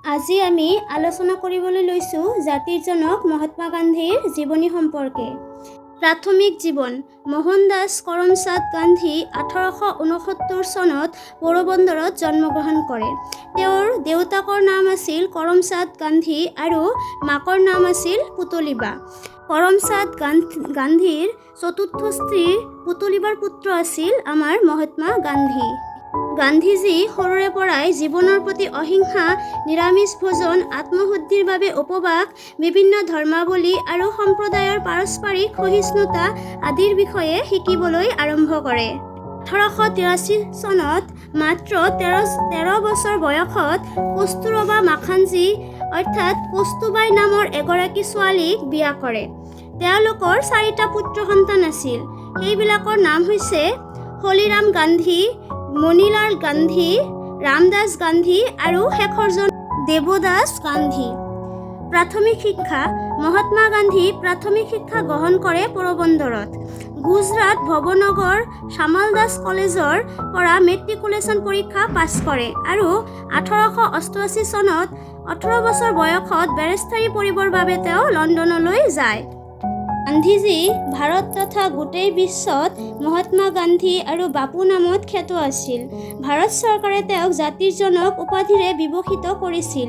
আজি আমি আলোচনা কৰিবলৈ লৈছো জাতিৰ জনক মহাত্মা গান্ধীৰ জীৱনী সম্পৰ্কে। প্ৰাথমিক জীৱন। মোহনদাস কৰমচাঁদ গান্ধী 1869 চনত পোৰবন্দৰত জন্মগ্ৰহণ কৰে। তেওঁৰ দেউতাকৰ নাম আছিল কৰমচাঁদ গান্ধী আৰু মাকৰ নাম আছিল পুতলিবা। কৰমচাঁদ গান্ধীৰ চতুৰ্থ স্ত্ৰী পুতলিবাৰ পুত্ৰ আছিল আমাৰ মহাত্মা গান্ধী। গান্ধীজী সৰুৰে পৰাই জীৱনৰ প্ৰতি অহিংসা, নিৰামিষ ভোজন, আত্মশুদ্ধিৰ বাবে উপবাস, বিভিন্ন ধৰ্মাৱলী আৰু সম্প্ৰদায়ৰ পাৰস্পৰিক সহিষ্ণুতা আদিৰ বিষয়ে শিকিবলৈ আৰম্ভ কৰে। 1883 চনত মাত্ৰ 13 বছৰ বয়সত কস্তুৰবা মাখাঞ্জী অৰ্থাৎ কস্তুবাই নামৰ এগৰাকী ছোৱালীক বিয়া কৰে। তেওঁলোকৰ 4টা পুত্ৰ সন্তান আছিল। সেইবিলাকৰ নাম হৈছে হলিৰাম গান্ধী, মণিলাল গান্ধী, ৰামদাস গান্ধী আৰু শেষৰজন দেৱদাস গান্ধী। প্ৰাথমিক শিক্ষা। মহাত্মা গান্ধী প্ৰাথমিক শিক্ষা গ্ৰহণ কৰে পোৰবন্দৰত। গুজৰাট ভৱনগৰ শ্যামলদাস কলেজৰ পৰা মেট্ৰিকুলেশ্যন পৰীক্ষা পাছ কৰে আৰু 1888 চনত 18 বছৰ বয়সত বেৰেষ্টাৰী পঢ়িবৰ বাবে তেওঁ লণ্ডনলৈ যায়। গান্ধীজী ভাৰত তথা গোটেই বিশ্বত মহাত্মা গান্ধী আৰু বাপু নামত খ্যাত আছিল। ভাৰত চৰকাৰে তেওঁক জাতিৰ জনক উপাধিৰে বিভূষিত কৰিছিল।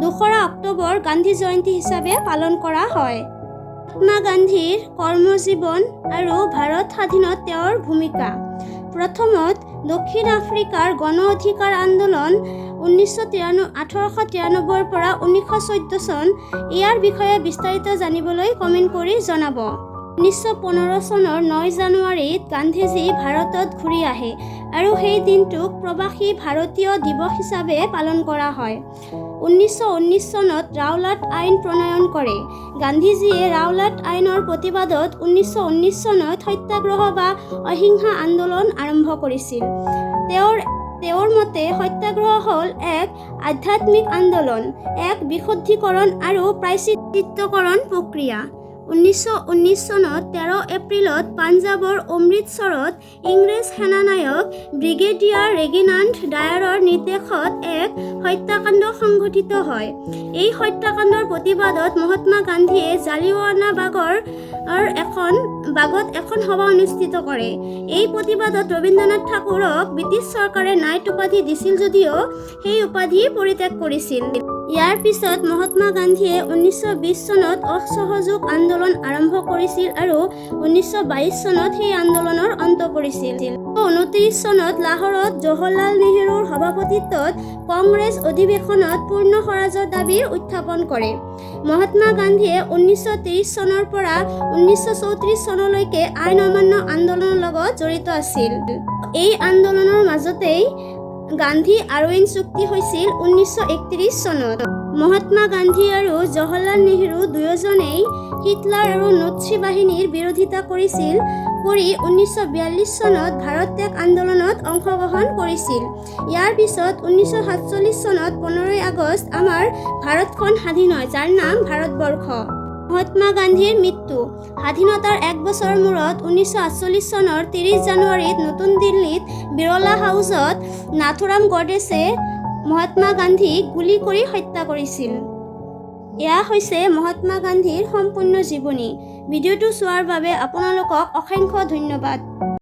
2 অক্টোবৰ গান্ধী জয়ন্তী হিচাপে পালন কৰা হয়। মহাত্মা গান্ধীৰ কৰ্মজীৱন আৰু ভাৰত স্বাধীনত তেওঁৰ ভূমিকা। প্ৰথমত দক্ষিণ আফ্ৰিকাৰ গণ অধিকাৰ আন্দোলন 1893 পৰা 1914 চন। ইয়াৰ বিষয়ে বিস্তাৰিত জানিবলৈ কমেণ্ট কৰি জনাব। 1915 চনৰ 9 জানুৱাৰীত গান্ধীজী ভাৰতত ঘূৰি আহে আৰু সেই দিনটোক প্ৰৱাসী ভাৰতীয় দিৱস হিচাপে পালন কৰা হয়। 1919 চনত ৰাওলাট আইন প্ৰণয়ন কৰে। গান্ধীজীয়ে ৰাওলাট আইনৰ প্ৰতিবাদত 1919 চনত সত্যাগ্ৰহ বা অহিংসা আন্দোলন আৰম্ভ কৰিছিল। তেওঁৰ মতে সত্যাগ্ৰহ হ'ল এক আধ্যাত্মিক আন্দোলন, এক বিশুদ্ধীকৰণ আৰু প্ৰায়শ্চিত্তকৰণ প্ৰক্ৰিয়া। 1919 চনত 13 এপ্ৰিলত পাঞ্জাৱৰ অমৃতসৰত ইংৰেজ সেনানায়ক ব্ৰিগেডিয়াৰ ৰেগিনাল্ড ডায়াৰৰ নিৰ্দেশত এক হত্যাকাণ্ড সংঘটিত হয়। এই হত্যাকাণ্ডৰ প্ৰতিবাদত মহাত্মা গান্ধীয়ে জালিৱানা বাগত এখন সভা অনুষ্ঠিত কৰে। এই প্ৰতিবাদত ৰবীন্দ্ৰনাথ ঠাকুৰক ব্ৰিটিছ চৰকাৰে নাইট উপাধি দিছিল যদিও সেই উপাধি পৰিত্যাগ কৰিছিল। ইয়াৰ পিছত মহাত্মা গান্ধীয়ে 1920 চনত অসহযোগ আন্দোলন আৰম্ভ কৰিছিল আৰু 1922 চনত সেই আন্দোলনৰ অন্ত পৰিছিল। 1929 চনত লাহোৰত জৱাহৰলাল নেহৰুৰ সভাপতিত্বত কংগ্ৰেছ অধিৱেশনত পূৰ্ণ স্বৰাজৰ দাবী উত্থাপন কৰে। মহাত্মা গান্ধীয়ে 1930 চনৰ পৰা 1934 চনলৈকে আইন অমান্য আন্দোলনৰ লগত জড়িত আছিল। এই আন্দোলনৰ মাজতেই গান্ধী আৰউইন চুক্তি হৈছিল 1931 চনত। মহাত্মা গান্ধী আৰু জৱাহৰলাল নেহৰু দুয়োজনেই হিটলাৰ আৰু নাৎসি বাহিনীৰ বিৰোধিতা কৰি 1942 চনত ভাৰত ত্যাগ আন্দোলনত অংশগ্ৰহণ কৰিছিল। ইয়াৰ পিছত 1947 চনত 15 আগষ্ট আমাৰ ভাৰতখন স্বাধীন হয়, যাৰ নাম ভাৰতবৰ্ষ। মহাত্মা গান্ধীৰ মৃত্যু। স্বাধীনতাৰ 1 বছৰ মূৰত 1948 চনৰ 30 জানুৱাৰীত নতুন দিল্লীত বিৰলা হাউচত নাথুৰাম গডছে মহাত্মা গান্ধীক গুলী কৰি হত্যা কৰিছিল। এয়া হৈছে মহাত্মা গান্ধীৰ সম্পূৰ্ণ জীৱনী। ভিডিঅ'টো চোৱাৰ বাবে আপোনালোকক অসংখ্য ধন্যবাদ।